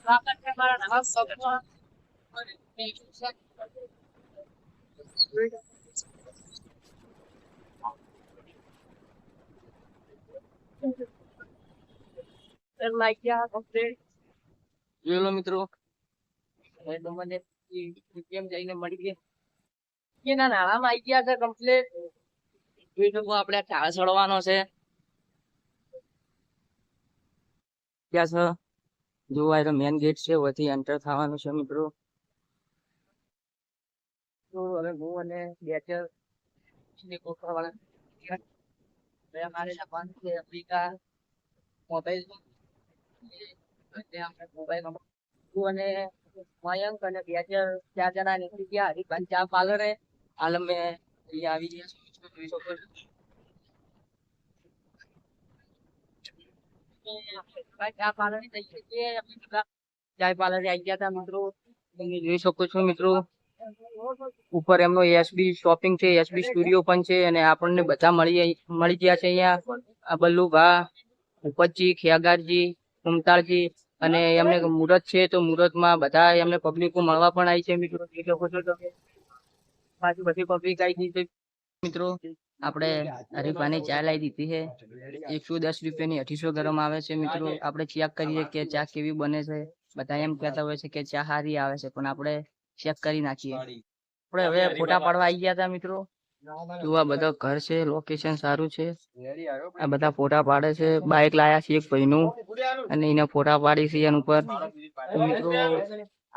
સ્વાગત છે મારા નવા શબ્દમાં. જોઈ લો મિત્રો, તો મને કેમ જઈને મળી ગયા કે ના નાણામાં આવી ગયા છે કમ્પ્લીટ. જોઈ શકો આપણે ટાળ ચડવાનો છે. ક્યાં છે જોવા તો મેન ગેટ છે, વધી એન્ટર થવાનું છે મિત્રો. તો હવે હું અને બેચર ગોઠવાવાળા મારે જાપાન છે અમેરિકા મોબાઈલ અને મયંક અને બેચર 4 જણા નીકળી ગયા હરિભાન ચા પાર્લરે. હાલ અમે અહીંયા આવી ગયા છો, જોઈ શકો છો. ચા પાર્લર ની થઈ છે, ચા પાર્લર આવી ગયા હતા મિત્રો. તમે જોઈ શકો છો મિત્રો, ઉપર એમનો એસબી શોપિંગ છે, એસબી સ્ટુડિયો પણ છે અને આપણને બધા મળી ગયા છે અહીંયા. આ બલ્લુભા, ઉપતજી, ખેગારજી, ઉમતાળજી અને એમને મુહૂર્ત છે તો મુહૂર્તમાં બધા એમને પબ્લિકો મળવા પણ આવી છે મિત્રો. જોઈ શકો છો તમે, પાછી બધી પબ્લિક આવી ગઈ છે મિત્રો. આપણે હરીફાની ચા લાવી દીધી છે, 110 રૂપિયાની 2800 ગરમ આવે છે મિત્રો. આપણે ચેક કરીએ કે ચા કેવી બને છે. બધા એમ કહેતા હોય છે કે ચા સારી આવે છે, પણ આપણે ચેક કરી નાખીએ. આપણે હવે ફોટા પાડવા આવી ગયા હતા મિત્રો. જોવા બધા ઘર છે, લોકેશન સારું છે. આ બધા ફોટા પાડે છે, બાઇક લાયા છે એક ભાઈનું અને એને ફોટા પાડી છે એના ઉપર. મિત્રો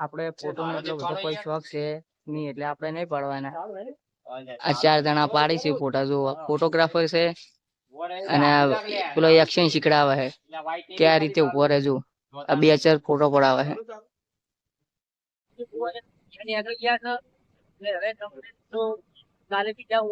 આપણે ફોટો નો એટલો બધો કોઈ શોખ છે નહીં, એટલે આપણે નહીં પાડવાના. આ 4 જણા પાડી છે ફોટા. જો ફોટોગ્રાફર છે અને પેલો એક્શન શીખડાવે છે કે આ રીતે ઉભો રહેજો. આ બેચર ફોટો પડાવે છે. કાલે બીજા